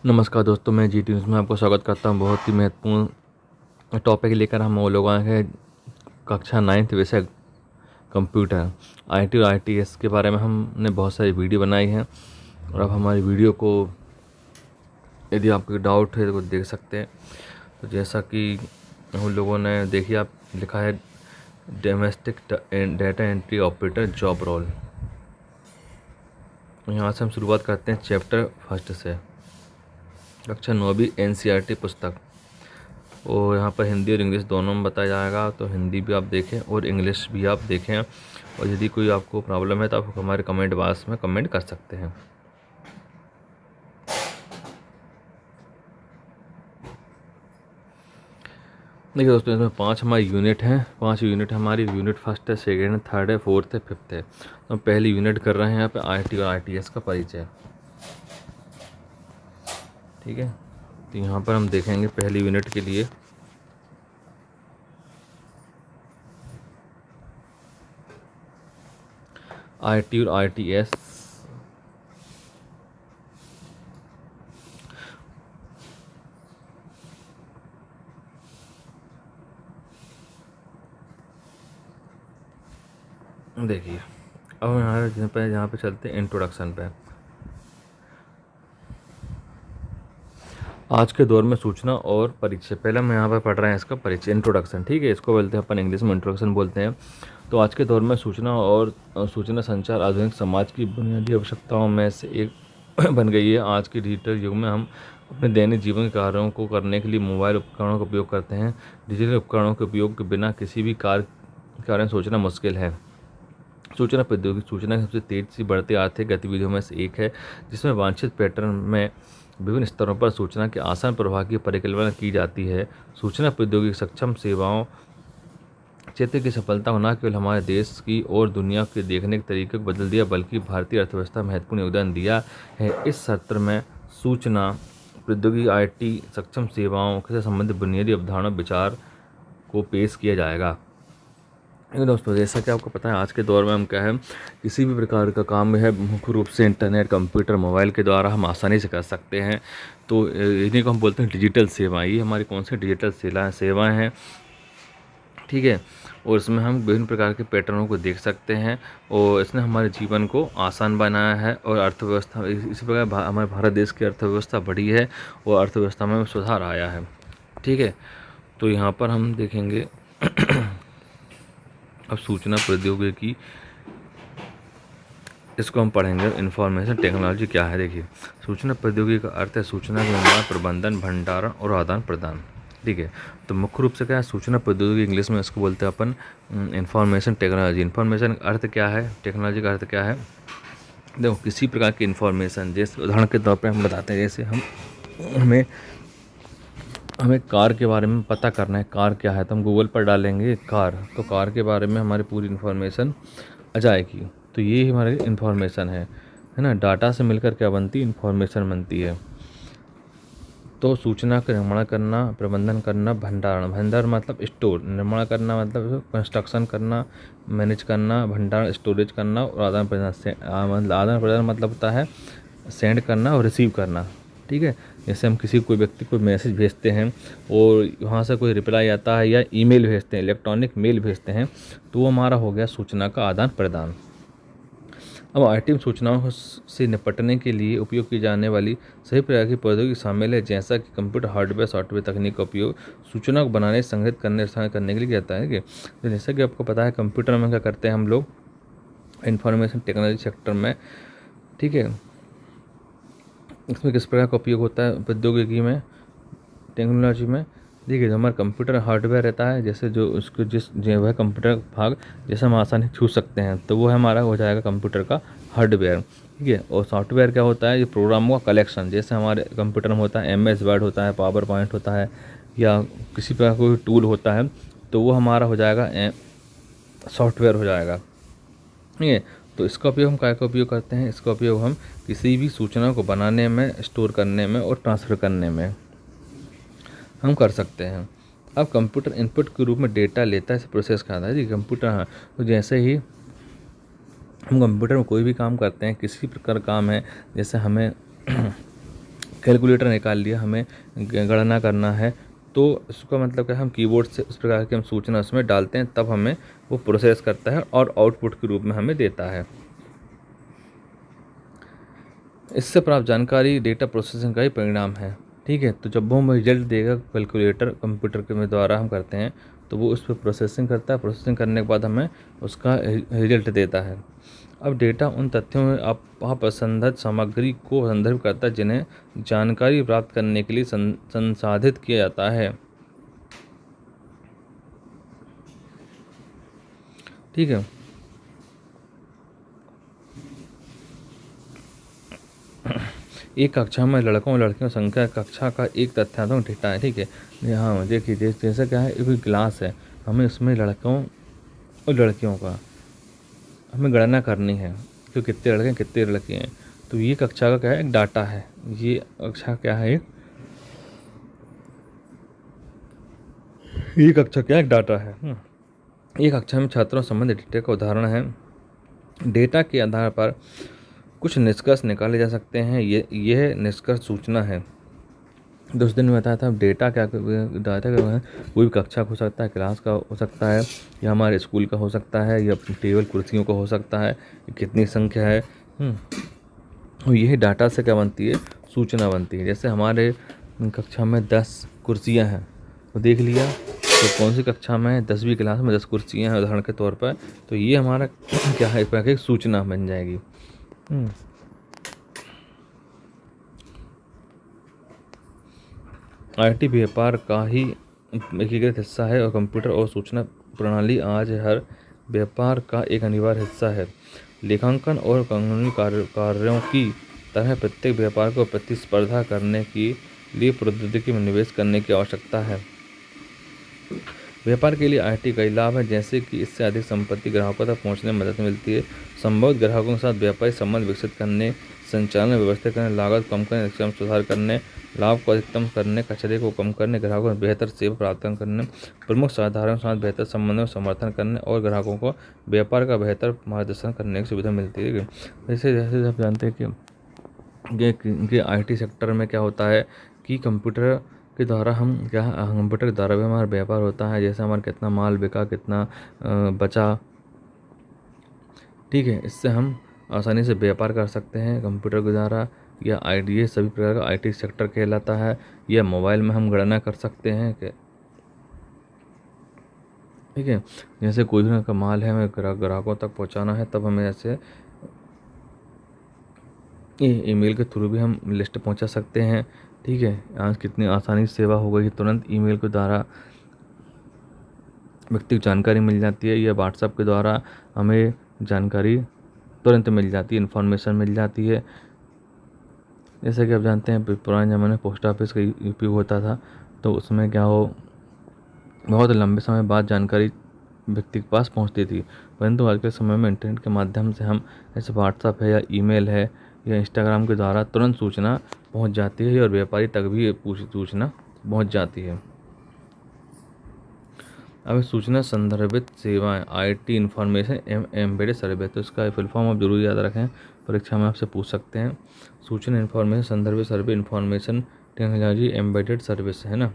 नमस्कार दोस्तों, मैं जी टी न्यूज़ में आपको स्वागत करता हूं। बहुत ही महत्वपूर्ण टॉपिक लेकर हम वो लोग आए हैं। कक्षा 9th विषय कंप्यूटर आईटी और आईटीएस के बारे में हमने बहुत सारी वीडियो बनाई हैं और अब हमारी वीडियो को यदि आपको डाउट है तो देख सकते हैं। तो जैसा कि हम लोगों ने देखिए, आप लिखा है domestic data entry operator job role. यहाँ से हम शुरुआत करते हैं चैप्टर फर्स्ट से। कक्षा 9वीं एनसीईआरटी पुस्तक, और यहाँ पर हिंदी और इंग्लिश दोनों में बताया जाएगा, तो हिंदी भी आप देखें और इंग्लिश भी आप देखें। और यदि कोई आपको प्रॉब्लम है तो आप हमारे कमेंट बॉक्स में कमेंट कर सकते हैं। देखिए दोस्तों, इसमें 5 हमारी यूनिट हैं। 5 यूनिट हमारी यूनिट फर्स्ट है, सेकेंड है, थर्ड है, फोर्थ है, फिफ्थ है। तो हम पहली यूनिट कर रहे हैं यहाँ पे आईटी और आईटीएस का परिचय। ठीक है, तो यहाँ पर हम देखेंगे पहली यूनिट के लिए आईटी और आईटीएस। देखिए, अब यहाँ पे चलते हैं इंट्रोडक्शन पे। आज के दौर में सूचना और परिचय, पहले हम यहाँ पर पढ़ रहे हैं इसका परिचय, इंट्रोडक्शन। ठीक है, इसको बोलते हैं अपन इंग्लिश में इंट्रोडक्शन बोलते हैं। तो आज के दौर में सूचना और सूचना संचार आधुनिक समाज की बुनियादी आवश्यकताओं में से एक बन गई है। आज के डिजिटल युग में हम अपने दैनिक जीवन के कार्यों को करने के लिए मोबाइल उपकरणों का उपयोग करते हैं। डिजिटल उपकरणों के उपयोग के बिना किसी भी कार्य सोचना मुश्किल है। सूचना प्रौद्योगिकी सूचना की सबसे तेज से बढ़ती आर्थिक गतिविधियों में से एक है, जिसमें वांछित पैटर्न में विभिन्न स्तरों पर सूचना के आसान प्रवाह की परिकल्पना की जाती है। सूचना प्रौद्योगिकी सक्षम सेवाओं क्षेत्र की सफलता को न केवल हमारे देश की और दुनिया के देखने के तरीके को बदल दिया, बल्कि भारतीय अर्थव्यवस्था में महत्वपूर्ण योगदान दिया है। इस सत्र में सूचना प्रौद्योगिकी आईटी सक्षम सेवाओं से संबंधित बुनियादी अवधारणा विचार को पेश किया जाएगा। दोस्तों, जैसा कि आपको पता है, आज के दौर में हम क्या है, किसी भी प्रकार का काम है मुख्य रूप से इंटरनेट, कंप्यूटर, मोबाइल के द्वारा हम आसानी से कर सकते हैं। तो इन्हीं को हम बोलते हैं डिजिटल सेवाएं। ये हमारी कौन सी डिजिटल सेवाएं हैं। ठीक है, और इसमें हम विभिन्न प्रकार के पैटर्नों को देख सकते हैं और इसने हमारे जीवन को आसान बनाया है और अर्थव्यवस्था, इसी प्रकार हमारे भारत देश की अर्थव्यवस्था बढ़ी है और अर्थव्यवस्था में सुधार आया है। ठीक है, तो यहाँ पर हम देखेंगे अब सूचना प्रौद्योगिकी, इसको हम पढ़ेंगे इंफॉर्मेशन टेक्नोलॉजी क्या है। देखिए, सूचना प्रौद्योगिकी का अर्थ है सूचना के निर्माण, प्रबंधन, भंडारण और आदान प्रदान। ठीक है, तो मुख्य रूप से क्या है सूचना प्रौद्योगिकी, इंग्लिश में इसको बोलते हैं अपन इंफॉर्मेशन टेक्नोलॉजी। इंफॉर्मेशन का अर्थ क्या है, टेक्नोलॉजी का अर्थ क्या है। देखो, किसी प्रकार की इंफॉर्मेशन, जैसे उदाहरण के तौर पर हम बताते हैं, जैसे हमें कार के बारे में पता करना है, कार क्या है, तो हम गूगल पर डालेंगे कार, तो कार के बारे में हमारी पूरी इन्फॉर्मेशन आ जाएगी। तो ये हमारी इन्फॉर्मेशन है ना। डाटा से मिलकर क्या बनती है, इन्फॉर्मेशन बनती है। तो सूचना का निर्माण करना, प्रबंधन करना, भंडारण मतलब स्टोर, निर्माण करना मतलब कंस्ट्रक्शन करना, मैनेज करना, भंडारण स्टोरेज करना, और आदान प्रदान मतलब होता है सेंड करना और रिसीव करना। ठीक है, जैसे हम कोई व्यक्ति को मैसेज भेजते हैं और वहाँ से कोई रिप्लाई आता है या ईमेल भेजते हैं, इलेक्ट्रॉनिक मेल भेजते हैं, तो वो हमारा हो गया सूचना का आदान प्रदान। अब आईटी सूचनाओं से निपटने के लिए उपयोग की जाने वाली सही प्रकार की प्रौद्योगिकी शामिल है, जैसा कि कंप्यूटर, हार्डवेयर, सॉफ्टवेयर तकनीक का उपयोग सूचना को बनाने, संग्रहित करने, करने के लिए किया जाता है। तो जैसा कि आपको पता है, कंप्यूटर में क्या करते हैं हम लोग इंफॉर्मेशन टेक्नोलॉजी सेक्टर में। ठीक है, इसमें किस प्रकार का उपयोग होता है प्रौद्योगिकी में, टेक्नोलॉजी में। देखिए, जो हमारा कंप्यूटर हार्डवेयर रहता है, जैसे जो उसको जो वह कंप्यूटर भाग जैसे हम आसानी छू सकते हैं, तो वो हमारा हो जाएगा कंप्यूटर का हार्डवेयर। ठीक है, और सॉफ्टवेयर क्या होता है, ये प्रोग्रामों का कलेक्शन, जैसे हमारे कंप्यूटर में होता है MS वर्ड होता है, पावर पॉइंट होता है, या किसी प्रकार कोई टूल होता है, तो वो हमारा हो जाएगा सॉफ्टवेयर हो जाएगा। ठीक है, तो इसका उपयोग हम क्या का उपयोग करते हैं, इसका उपयोग हम किसी भी सूचना को बनाने में, स्टोर करने में और ट्रांसफ़र करने में हम कर सकते हैं। अब कंप्यूटर इनपुट के रूप में डेटा लेता है, इसे प्रोसेस करता है। जी, कंप्यूटर, हाँ, तो जैसे ही हम कंप्यूटर में कोई भी काम करते हैं, किसी प्रकार काम है, जैसे हमें कैलकुलेटर निकाल लिया, हमें गणना करना है, तो इसका मतलब क्या है, हम कीबोर्ड से उस प्रकार की हम सूचना उसमें डालते हैं, तब हमें वो प्रोसेस करता है और आउटपुट के रूप में हमें देता है। इससे प्राप्त जानकारी डेटा प्रोसेसिंग का ही परिणाम है। ठीक है, तो जब वो हमें रिजल्ट देगा कैलकुलेटर कंप्यूटर के में द्वारा हम करते हैं, तो वो उस पर प्रोसेसिंग करता है, प्रोसेसिंग करने के बाद हमें उसका रिजल्ट देता है। अब डेटा उन तथ्यों में आप संबंधित सामग्री को संदर्भ करता है जिन्हें जानकारी प्राप्त करने के लिए संसाधित किया जाता है। ठीक है, एक कक्षा में लड़कों और लड़कियों की संख्या कक्षा का एक तथ्यात्मक डेटा है। ठीक है, हाँ देखिए, जैसे क्या है, एक क्लास है, हमें उसमें लड़कों और लड़कियों का हमें गणना करनी है कि कितने लड़के हैं कितने लड़कियाँ हैं। तो ये कक्षा का क्या है, एक डाटा है। ये कक्षा क्या है, ये कक्षा क्या एक डाटा है। ये कक्षा में छात्रों से संबंधित डेटा का उदाहरण है। डेटा के आधार पर कुछ निष्कर्ष निकाले जा सकते हैं। यह निष्कर्ष सूचना है। तो उस दिन में बताया था डेटा क्या, डाटा क्या है, कोई भी कक्षा हो सकता है, क्लास का हो सकता है, या हमारे स्कूल का हो सकता है, या टेबल कुर्सियों का हो सकता है, कितनी संख्या है। और यही डाटा से क्या बनती है, सूचना बनती है। जैसे हमारे कक्षा में 10 कुर्सियां हैं, तो देख लिया तो कौन सी कक्षा में, 10वीं क्लास में 10 कुर्सियां हैं उदाहरण के तौर पर, तो ये हमारा क्या है, एक प्रकार की सूचना बन जाएगी। आईटी व्यापार का ही एकीकृत हिस्सा है और कंप्यूटर और सूचना प्रणाली आज हर व्यापार का एक अनिवार्य हिस्सा है। लेखांकन और कानूनी कार्यों की तरह प्रत्येक व्यापार को प्रतिस्पर्धा करने के लिए प्रौद्योगिकी में निवेश करने की आवश्यकता है। व्यापार के लिए आईटी कई लाभ हैं, जैसे कि इससे अधिक संपत्ति ग्राहकों तक पहुंचने में मदद मिलती है, संभवित ग्राहकों के साथ व्यापारिक संबंध विकसित करने, संचालन व्यवस्थित करने, लागत कम करने, दक्षता में सुधार करने, लाभ को अधिकतम करने, कचरे को कम करने, ग्राहकों को बेहतर सेवा प्रदान करने, प्रमुख साधारण के साथ बेहतर संबंधों में समर्थन करने और ग्राहकों को व्यापार का बेहतर मार्गदर्शन करने की सुविधा मिलती है। जैसे जैसे आप जानते हैं कि आईटी सेक्टर में क्या होता है कि कंप्यूटर के द्वारा हम क्या, कंप्यूटर के द्वारा भी हमारा व्यापार होता है। जैसे हमारा कितना माल बिका, कितना बचा। ठीक है, इससे हम आसानी से व्यापार कर सकते हैं कंप्यूटर के द्वारा, या आईटी, ये सभी प्रकार का आईटी सेक्टर कहलाता है। या मोबाइल में हम गणना कर सकते हैं कि ठीक है, जैसे कोई भी का माल है हमें ग्राहकों तक पहुंचाना है, तब हमें ऐसे ईमेल के थ्रू भी हम लिस्ट पहुंचा सकते हैं। ठीक है, आज कितनी आसानी से सेवा हो गई, तुरंत ईमेल के द्वारा व्यक्ति को जानकारी मिल जाती है, या व्हाट्सएप के द्वारा हमें जानकारी तुरंत मिल जाती है, इन्फॉर्मेशन मिल जाती है। जैसे कि आप जानते हैं पुराने ज़माने में पोस्ट ऑफिस का उपयोग होता था, तो उसमें क्या हो, बहुत लंबे समय बाद जानकारी व्यक्ति के पास पहुंचती थी। परंतु आज के समय में इंटरनेट के माध्यम से हम, जैसे व्हाट्सएप है या ईमेल है या इंस्टाग्राम के द्वारा तुरंत सूचना पहुंच जाती है और व्यापारी तक भी सूचना पहुंच जाती है। अब सूचना संदर्भित सेवाएं, आईटी इंफॉर्मेशन एम्बेडेड सर्विस, तो इसका फुल फॉर्म आप जरूर याद रखें, परीक्षा में आपसे पूछ सकते हैं। सूचना इंफॉर्मेशन संदर्भित service, information technology embedded service है ना।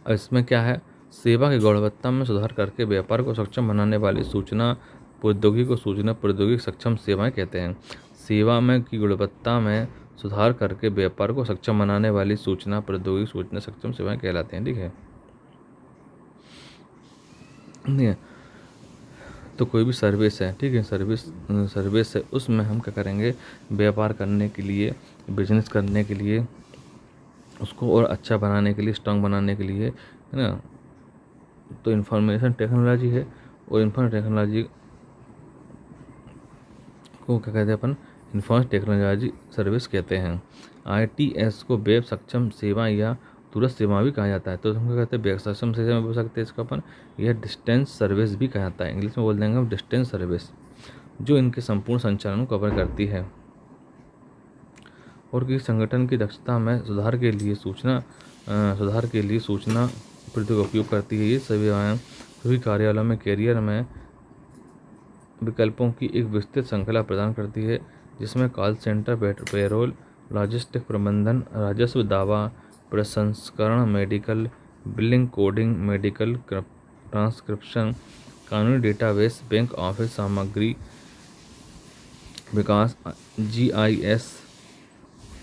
और इसमें क्या है, सेवा की गुणवत्ता में सुधार करके व्यापार को सक्षम बनाने वाली सूचना प्रौद्योगिकी को सूचना प्रौद्योगिकी सक्षम सेवाएं कहते हैं। सेवा में की गुणवत्ता में सुधार करके व्यापार को सक्षम बनाने वाली सूचना प्रौद्योगिकी सूचना सक्षम सेवाएं कहलाते हैं। ठीक है, नहीं है तो कोई भी सर्विस है, ठीक है, सर्विस है, उसमें हम क्या करेंगे, व्यापार करने के लिए, बिजनेस करने के लिए, उसको और अच्छा बनाने के लिए, स्ट्रांग बनाने के लिए, है ना, तो इंफॉर्मेशन टेक्नोलॉजी है। और इंफॉर्मेशन टेक्नोलॉजी को क्या कहते हैं अपन, इंफॉर्मेशन टेक्नोलॉजी सर्विस कहते हैं। आईटीएस को वेब सक्षम सेवा या दूरस्थ सेवा भी कहा जाता है। तो हम क्या कहते हैं, वेब सक्षम सेवा बोल सकते हैं इसको अपन, यह डिस्टेंस सर्विस भी कहा जाता है, इंग्लिश में बोल देंगे हम डिस्टेंस सर्विस, जो इनके संपूर्ण संचालन को कवर करती है और किसी संगठन की दक्षता में सुधार के लिए सूचना प्रौद्योगिकी का उपयोग करती है। ये सभी कार्यालयों में कैरियर में विकल्पों की एक विस्तृत श्रृंखला प्रदान करती है, जिसमें कॉल सेंटर, पेरोल, लॉजिस्टिक प्रबंधन, राजस्व दावा प्रसंस्करण, medical billing, coding, medical transcription, कानूनी डेटाबेस, बैंक ऑफिस सामग्री विकास, GIS,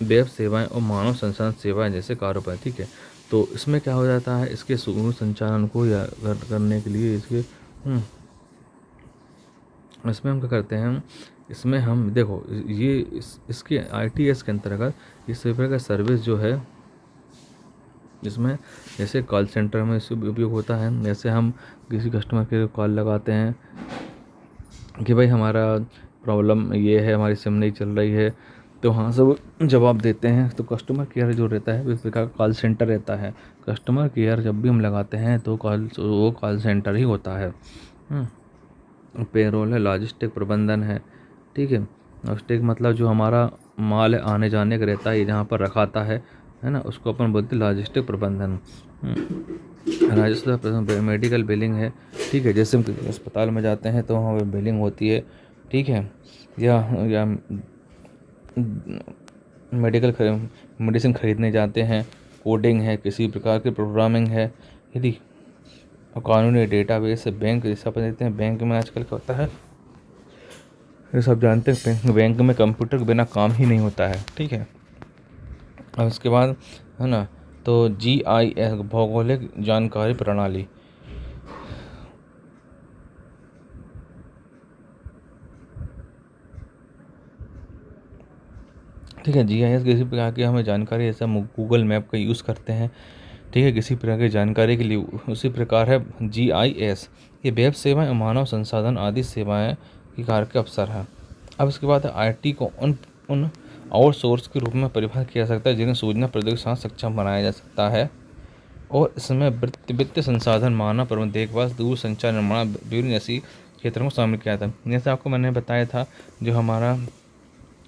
वेब सेवाएं और मानव संसाधन सेवाएं जैसे कारोबार। ठीक है, तो इसमें क्या हो जाता है, इसके सुगम संचालन को या करने के लिए इसमें हम क्या करते हैं, इसमें हम देखो ये इसके ITS के अंतर्गत इस प्रकार का सर्विस जो है, इसमें जैसे कॉल सेंटर में इसका उपयोग होता है। जैसे हम किसी कस्टमर के कॉल लगाते हैं कि भाई हमारा प्रॉब्लम ये है, हमारी सिम नहीं चल रही है, तो वहाँ से वो जवाब देते हैं। तो कस्टमर केयर जो रहता है इस प्रकार का कॉल सेंटर रहता है। कस्टमर केयर जब भी हम लगाते हैं तो वो कॉल सेंटर ही होता है। पेरोल है, लॉजिस्टिक प्रबंधन है। ठीक है, लॉजिस्टिक मतलब जो हमारा माल आने जाने का रहता है, जहाँ पर रखाता है ना, उसको अपन बोलते हैं लॉजिस्टिक प्रबंधन। राजस्व मेडिकल बिलिंग है। ठीक है, जैसे हम किसी अस्पताल में जाते हैं तो वहाँ पर बिलिंग होती है। ठीक है, या मेडिसिन खरीदने जाते हैं, कोडिंग है, किसी प्रकार की प्रोग्रामिंग है यदि, और कानूनी डेटाबेस है। बैंक जैसा अपन देखते हैं, बैंक में आजकल क्या होता है, ये सब जानते हैं, बैंक में कंप्यूटर के बिना काम ही नहीं होता है। ठीक है, और उसके बाद है ना, तो GIS भौगोलिक जानकारी प्रणाली। ठीक है, GIS किसी प्रकार की हमें जानकारी, जैसे हम गूगल मैप का यूज़ करते हैं। ठीक है, किसी प्रकार की जानकारी के लिए, उसी प्रकार है GIS। ये वेब सेवाएं, मानव संसाधन आदि सेवाएं की कार्य के अवसर है। अब इसके बाद IT को उन आउटसोर्स के रूप में परिभाषित किया जा सकता है जिन्हें सूचना प्रौद्योगिकी के साथ सक्षम बनाया जा सकता है, और इसमें वित्तीय संसाधन, मानव प्रबंधन, देखभाल, दूर संचार, निर्माण, विभिन्न जैसी क्षेत्रों को शामिल किया था। जैसे आपको मैंने बताया था, जो हमारा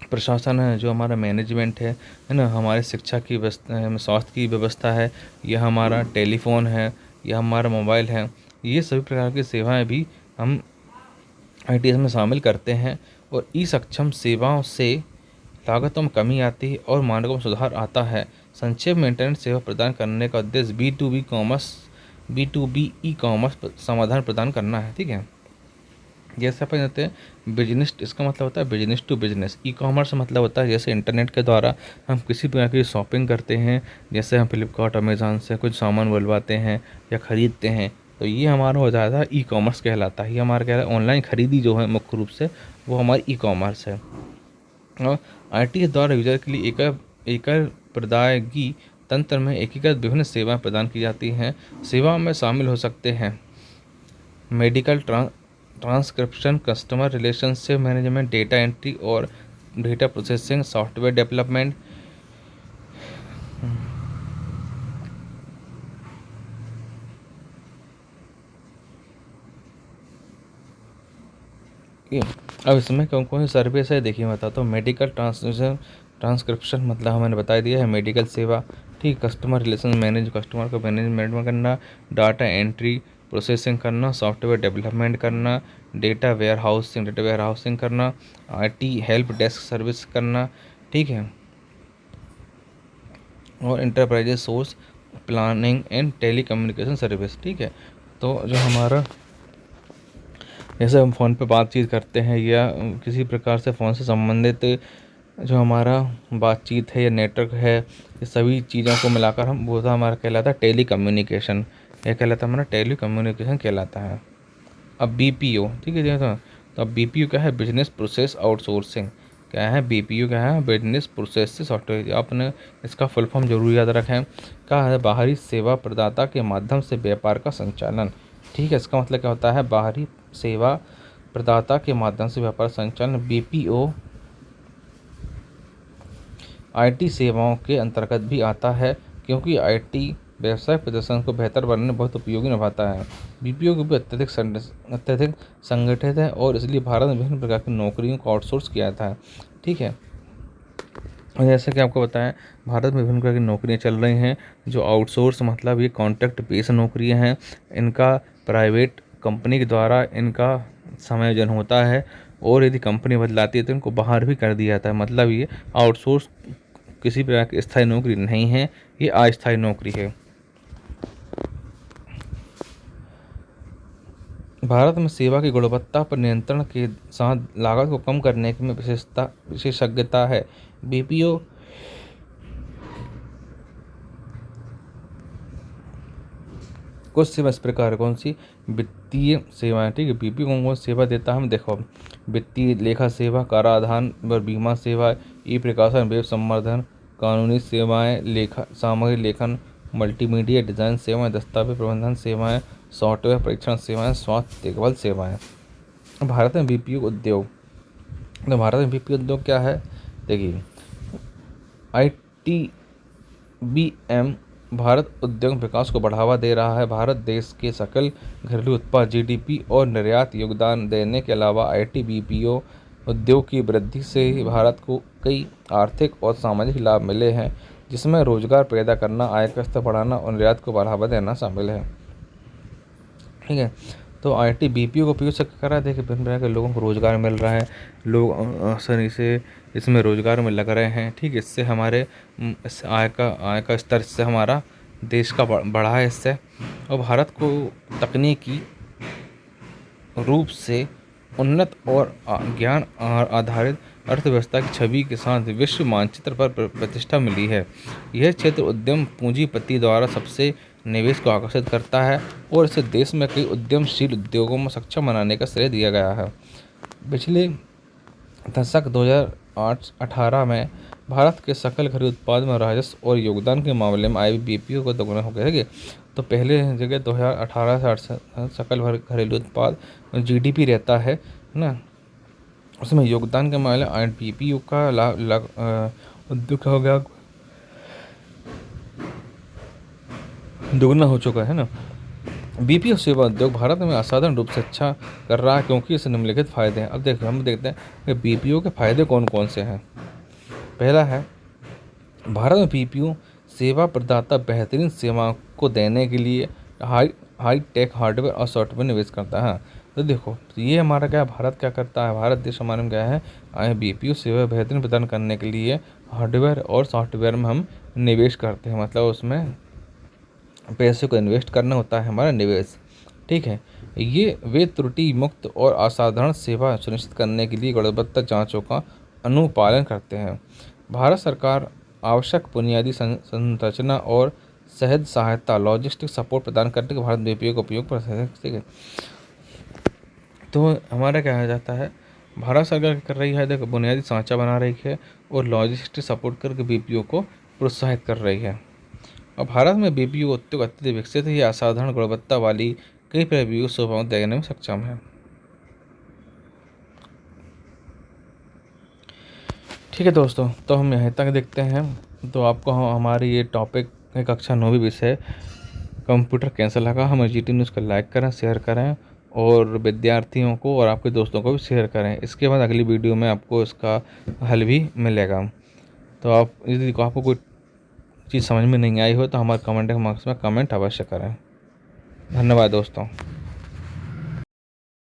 प्रशासन है, जो हमारा मैनेजमेंट है ना, हमारे शिक्षा की व्यवस्था, स्वास्थ्य की व्यवस्था है, या हमारा टेलीफोन है, या हमारा मोबाइल है, ये सभी प्रकार की सेवाएं भी हम ITS में शामिल करते हैं। और सक्षम सेवाओं से लागतों में कमी आती है और मानकों में सुधार आता है। संक्षेप में इंटरनेट सेवा प्रदान करने का उद्देश्य B2B ई कॉमर्स समाधान प्रदान करना है। ठीक है, जैसे अपन कहते हैं बिजनेस, इसका मतलब होता है बिजनेस टू बिजनेस। E-कॉमर्स मतलब होता है जैसे इंटरनेट के द्वारा हम किसी प्रकार की शॉपिंग करते हैं, जैसे हम फ्लिपकार्ट, अमेज़ॉन से कुछ सामान बुलवाते हैं या ख़रीदते हैं, तो ये हमारा हो जाता है E-कॉमर्स कहलाता है। ये हमारा क्या है, ऑनलाइन खरीदी जो है मुख्य रूप से वो हमारी E-कॉमर्स है। और ITS द्वारा यूजर के लिए एकल प्रदायगी तंत्र में एकीकृत विभिन्न सेवाएं प्रदान की जाती हैं। सेवाओं में शामिल हो सकते हैं medical transcription, customer relationship management, data entry और डेटा प्रोसेसिंग, सॉफ्टवेयर डेवलपमेंट। अब इसमें कौन कौन सी सर्विस है देखिए, बताता हूँ। मेडिकल ट्रांसक्रिप्शन मतलब मैंने बता दिया है, मेडिकल सेवा। ठीक, कस्टमर रिलेशन मैनेज, कस्टमर का मैनेजमेंट करना, डाटा एंट्री प्रोसेसिंग करना, सॉफ्टवेयर डेवलपमेंट करना, डेटा वेयर हाउसिंग करना, IT हेल्प डेस्क सर्विस करना। ठीक है, और enterprise source planning and telecommunication service. ठीक है, तो जो हमारा जैसे हम फ़ोन पे बातचीत करते हैं या किसी प्रकार से फ़ोन से संबंधित जो हमारा बातचीत है या नेटवर्क है, ये सभी चीज़ों को मिलाकर हम वो हमारा कहलाता है टेली कम्युनिकेशन। यह कहलाता है हमारा टेली कम्युनिकेशन कहलाता है। अब BPO, ठीक है जी, तो अब BPO क्या है, बिजनेस प्रोसेस आउटसोर्सिंग। क्या है BPO, क्या है बिजनेस प्रोसेस से सॉफ्टवेयर। आपने इसका फुल फॉर्म जरूर याद रखें। क्या है, बाहरी सेवा प्रदाता के माध्यम से व्यापार का संचालन। ठीक है, इसका मतलब क्या होता है, बाहरी सेवा प्रदाता के माध्यम से व्यापार संचालन। BPO IT सेवाओं के अंतर्गत भी आता है, क्योंकि IT व्यवसाय प्रदर्शन को बेहतर बनाने में बहुत उपयोगी निभाता है। BPO को भी अत्यधिक संगठित है और इसलिए भारत में विभिन्न प्रकार की नौकरियों को आउटसोर्स किया था। ठीक है, और जैसे कि आपको बताएं, भारत में विभिन्न प्रकार की नौकरियां चल रही हैं जो आउटसोर्स मतलब ये कॉन्ट्रैक्ट बेस्ड नौकरियां हैं। इनका प्राइवेट कंपनी के द्वारा इनका समायोजन होता है, और यदि कंपनी बदलाती है तो इनको बाहर भी कर दिया जाता है। मतलब ये आउटसोर्स किसी प्रकार की स्थायी नौकरी नहीं है, ये अस्थायी नौकरी है। भारत में सेवा की गुणवत्ता पर नियंत्रण के साथ लागत को कम करने में विशेषज्ञता है। बीपीओ कुछ सेवा इस प्रकार कौन सी? वित्तीय सेवाएं, ठीक है। बीपीओ कौन कौन सेवा देता है? हम देखो, वित्तीय लेखा सेवा, कराधान व बीमा सेवा, ई प्रकाशन, वेब संवर्धन, कानूनी सेवाएं, लेखा सामग्री लेखन, मल्टीमीडिया डिजाइन सेवाएं, दस्तावेज प्रबंधन सेवाएं, सॉफ्टवेयर परीक्षण सेवाएं, स्वास्थ्य देखभाल सेवाएं। भारत में बीपीओ उद्योग, तो भारत में बीपीओ उद्योग क्या है? देखिए, ITBM भारत उद्योग विकास को बढ़ावा दे रहा है। भारत देश के सकल घरेलू उत्पाद GDP और निर्यात योगदान देने के अलावा ITBPO उद्योग की वृद्धि से भारत को कई आर्थिक और सामाजिक लाभ मिले हैं, जिसमें रोजगार पैदा करना, आय का स्तर बढ़ाना और निर्यात को बढ़ावा देना शामिल है। ठीक है, तो ITBPO को उपयोग से करा देखिए, भिन्न प्रकार के लोगों को रोज़गार मिल रहा है, लोग आसानी से इसमें रोज़गार में लग रहे हैं। ठीक है, इससे हमारे इस आय का स्तर, इससे हमारा देश का बढ़ा है इससे, और भारत को तकनीकी रूप से उन्नत और ज्ञान आधारित अर्थव्यवस्था की छवि के साथ विश्व मानचित्र पर प्रतिष्ठा मिली है। यह क्षेत्र उद्यम पूंजीपति द्वारा सबसे निवेश को आकर्षित करता है और इसे देश में कई उद्यमशील उद्योगों में सक्षम बनाने का श्रेय दिया गया है। पिछले दशक 2018 में भारत के सकल घरेलू उत्पाद में राजस्व और योगदान के मामले में ITBPO को दोगुना हो गया है। तो पहले जगह 2018 से सकल घरेलू उत्पाद GDP रहता है ना, उसमें योगदान के मामले ITBPO का उद्योग हो गया, दोगुना हो चुका है ना। BPO सेवा उद्योग भारत में असाधारण रूप से अच्छा कर रहा है, क्योंकि इससे निम्नलिखित फायदे हैं। अब देखो, हम देखते हैं कि BPO के फायदे कौन कौन से हैं। पहला है, भारत में BPO सेवा प्रदाता बेहतरीन सेवाओं को देने के लिए हाई टेक हार्डवेयर और सॉफ्टवेयर निवेश करता है। तो देखो, तो ये हमारा क्या, भारत क्या करता है, भारत देश हमारे में क्या है, BPO सेवा बेहतरीन प्रदान करने के लिए हार्डवेयर और सॉफ्टवेयर में हम निवेश करते हैं, मतलब उसमें पैसे को इन्वेस्ट करना होता है हमारा निवेश। ठीक है, ये वे त्रुटि मुक्त और असाधारण सेवा सुनिश्चित करने के लिए गुणवत्ता जांचों का अनुपालन करते हैं। भारत सरकार आवश्यक बुनियादी संरचना और सहज सहायता, लॉजिस्टिक सपोर्ट प्रदान करने के भारत BPO का उपयोग कर सकते हैं। ठीक है, तो हमारा क्या हो जाता है, भारत सरकार कर रही है, देखो, बुनियादी ढांचा बना रही है और लॉजिस्टिक सपोर्ट करके BPO को प्रोत्साहित कर रही है। और भारत में BPO उद्योग अत्यधिक विकसित है, यह असाधारण गुणवत्ता वाली कई BPO सेवाएं देने में सक्षम है। ठीक है दोस्तों, तो हम यहाँ तक देखते हैं। तो आपको हमारी ये टॉपिक कक्षा 9वीं विषय कंप्यूटर कैसा लगा? हमें GT न्यूज़ को लाइक करें, शेयर करें और विद्यार्थियों को और आपके दोस्तों को भी शेयर करें। इसके बाद अगली वीडियो में आपको इसका हल भी मिलेगा। तो आप यदि आपको कोई चीज़ समझ में नहीं आई हो तो हमारे कमेंट बॉक्स में कमेंट अवश्य करें। धन्यवाद दोस्तों।